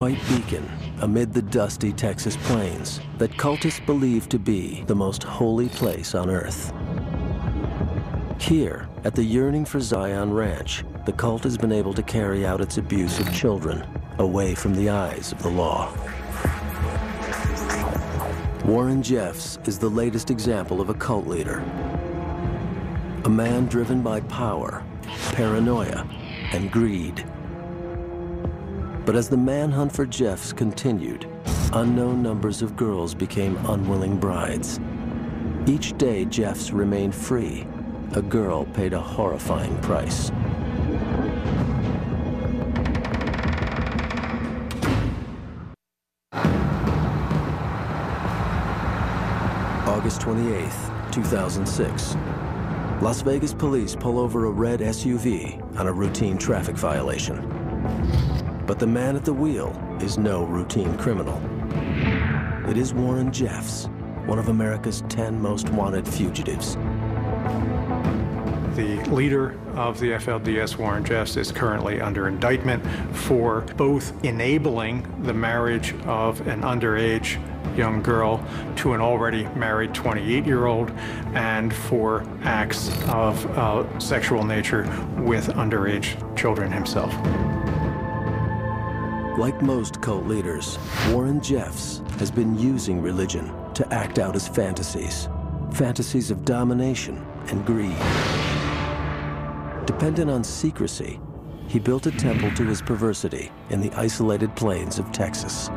White beacon amid the dusty Texas plains that cultists believe to be the most holy place on earth. Here, at the Yearning for Zion Ranch, the cult has been able to carry out its abuse of children away from the eyes of the law. Warren Jeffs is the latest example of a cult leader. A man driven by power, paranoia, and greed. But as the manhunt for Jeffs continued, unknown numbers of girls became unwilling brides. Each day Jeffs remained free, a girl paid a horrifying price. August 28th, 2006. Las Vegas police pull over a red SUV on a routine traffic violation. But the man at the wheel is no routine criminal. It is Warren Jeffs, one of America's 10 most wanted fugitives. The leader of the FLDS, Warren Jeffs, is currently under indictment for both enabling the marriage of an underage young girl to an already married 28-year-old and for acts of sexual nature with underage children himself. Like most cult leaders, Warren Jeffs has been using religion to act out his fantasies. Fantasies of domination and greed. Dependent on secrecy, he built a temple to his perversity in the isolated plains of Texas.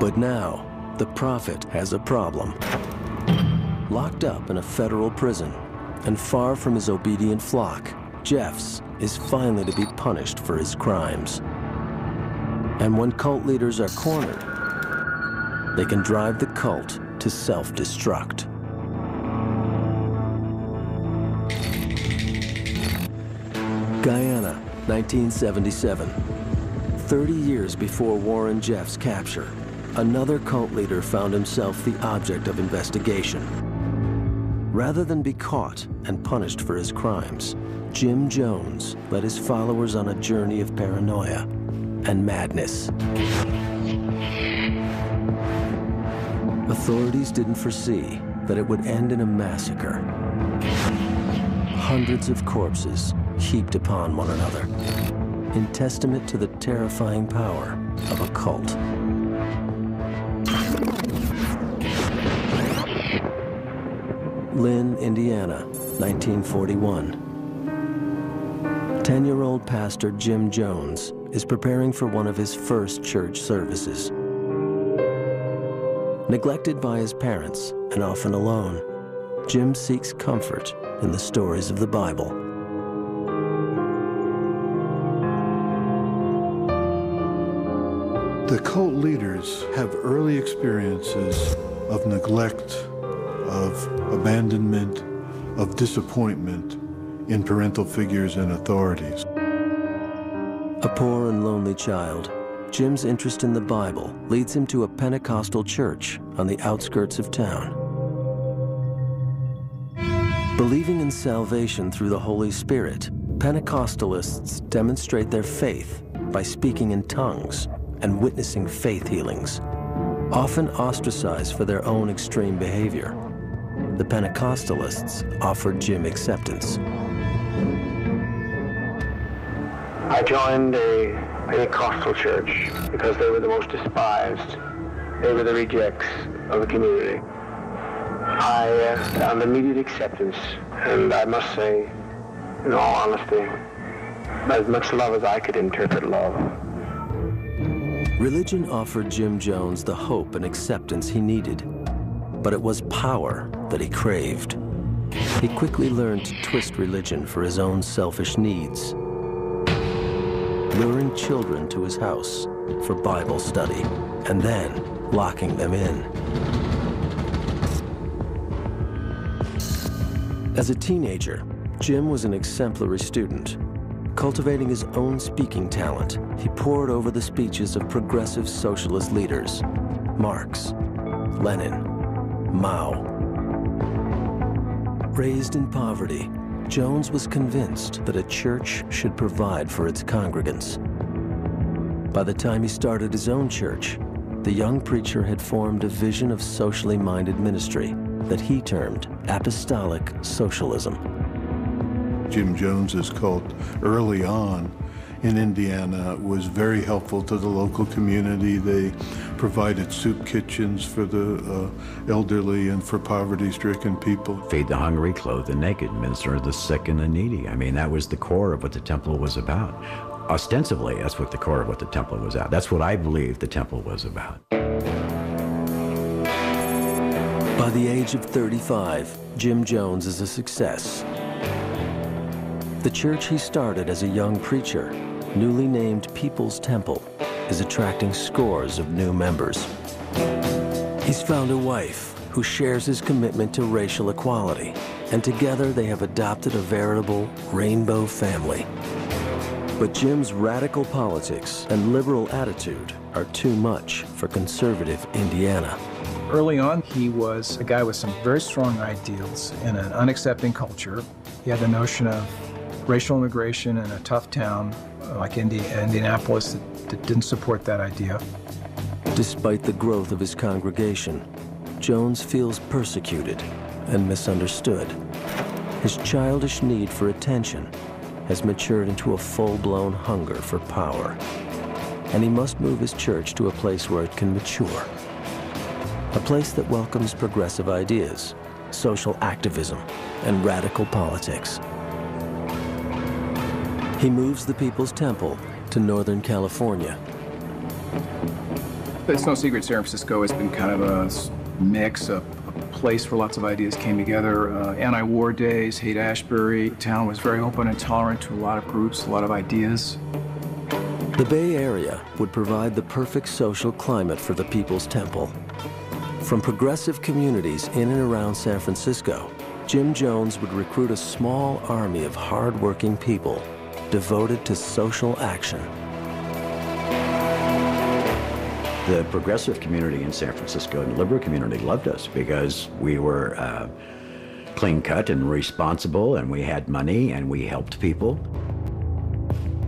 But now, the prophet has a problem. Locked up in a federal prison and far from his obedient flock, Jeffs is finally to be punished for his crimes. And when cult leaders are cornered, they can drive the cult to self-destruct. Guyana, 1977. 30 years before Warren Jeffs' capture, another cult leader found himself the object of investigation. Rather than be caught and punished for his crimes, Jim Jones led his followers on a journey of paranoia and madness. Authorities didn't foresee that it would end in a massacre. Hundreds of corpses heaped upon one another, in testament to the terrifying power of a cult. Lynn, Indiana, 1941. 10-year-old pastor Jim Jones is preparing for one of his first church services. Neglected by his parents and often alone, Jim seeks comfort in the stories of the Bible. The cult leaders have early experiences of neglect, of abandonment, of disappointment in parental figures and authorities. A poor and lonely child, Jim's interest in the Bible leads him to a Pentecostal church on the outskirts of town. Believing in salvation through the Holy Spirit, Pentecostalists demonstrate their faith by speaking in tongues and witnessing faith healings, often ostracized for their own extreme behavior. The Pentecostalists offered Jim acceptance. I joined a Pentecostal church because they were the most despised. They were the rejects of the community. I found immediate acceptance, and I must say, in all honesty, as much love as I could interpret love. Religion offered Jim Jones the hope and acceptance he needed, but it was power that he craved. He quickly learned to twist religion for his own selfish needs, luring children to his house for Bible study and then locking them in. As a teenager, Jim was an exemplary student. Cultivating his own speaking talent, he pored over the speeches of progressive socialist leaders, Marx, Lenin, Mao. Raised in poverty, Jones was convinced that a church should provide for its congregants. By the time he started his own church, the young preacher had formed a vision of socially minded ministry that he termed apostolic socialism. Jim Jones's cult early on in Indiana was very helpful to the local community. They provided soup kitchens for the elderly and for poverty-stricken people. Feed the hungry, clothe the naked, minister to the sick and the needy. I mean, that was the core of what the temple was about. Ostensibly, that's what the core of what the temple was about. That's what I believe the temple was about. By the age of 35, Jim Jones is a success. The church he started as a young preacher, newly named People's Temple, is attracting scores of new members. He's found a wife who shares his commitment to racial equality, and together they have adopted a veritable rainbow family. But Jim's radical politics and liberal attitude are too much for conservative Indiana. Early on, he was a guy with some very strong ideals in an unaccepting culture. He had the notion of racial immigration in a tough town like Indianapolis that didn't support that idea. Despite the growth of his congregation, Jones feels persecuted and misunderstood. His childish need for attention has matured into a full-blown hunger for power, and he must move his church to a place where it can mature. A place that welcomes progressive ideas, social activism, and radical politics. He moves the People's Temple to Northern California. It's no secret San Francisco has been kind of a mix, a place where lots of ideas came together. Anti-war days, Haight-Ashbury. The town was very open and tolerant to a lot of groups, a lot of ideas. The Bay Area would provide the perfect social climate for the People's Temple. From progressive communities in and around San Francisco, Jim Jones would recruit a small army of hard-working people devoted to social action. The progressive community in San Francisco and the liberal community loved us because we were clean-cut and responsible, and we had money, and we helped people.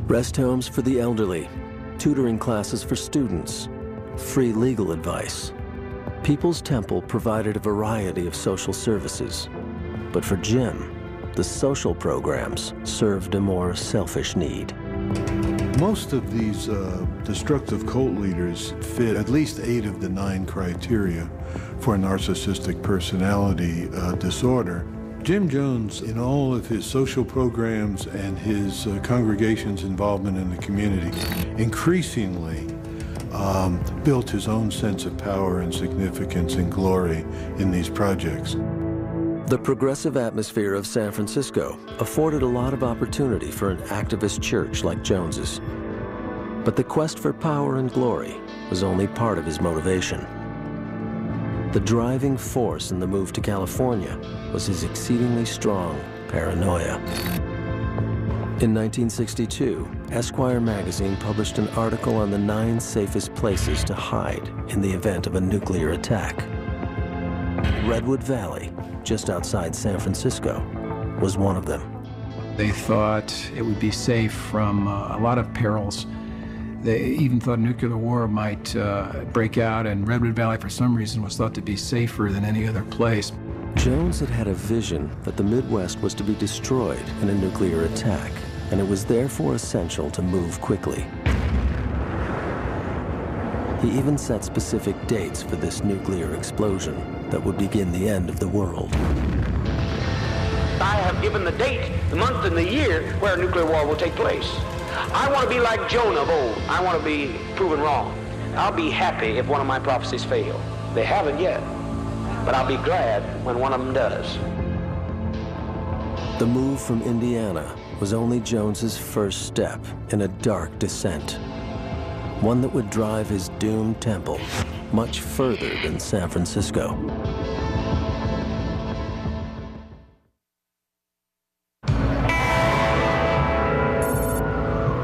Rest homes for the elderly, tutoring classes for students, free legal advice. People's Temple provided a variety of social services, but for Jim, the social programs served a more selfish need. Most of these destructive cult leaders fit at least 8 of the 9 criteria for a narcissistic personality disorder. Jim Jones, in all of his social programs and his congregation's involvement in the community, increasingly built his own sense of power and significance and glory in these projects. The progressive atmosphere of San Francisco afforded a lot of opportunity for an activist church like Jones's. But the quest for power and glory was only part of his motivation. The driving force in the move to California was his exceedingly strong paranoia. In 1962, Esquire magazine published an article on the 9 safest places to hide in the event of a nuclear attack. Redwood Valley, just outside San Francisco, was one of them. They thought it would be safe from a lot of perils. They even thought a nuclear war might break out, and Redwood Valley, for some reason, was thought to be safer than any other place. Jones had had a vision that the Midwest was to be destroyed in a nuclear attack, and it was therefore essential to move quickly. He even set specific dates for this nuclear explosion that would begin the end of the world. I have given the date, the month, and the year where a nuclear war will take place. I want to be like Jonah of old. I want to be proven wrong. I'll be happy if one of my prophecies fail. They haven't yet, but I'll be glad when one of them does. The move from Indiana was only Jones's first step in a dark descent, one that would drive his doomed temple much further than San Francisco.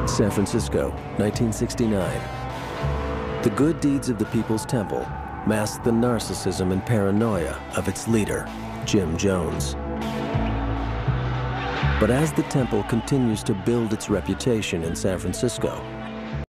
San Francisco, 1969. The good deeds of the People's Temple masked the narcissism and paranoia of its leader, Jim Jones. But as the temple continues to build its reputation in San Francisco,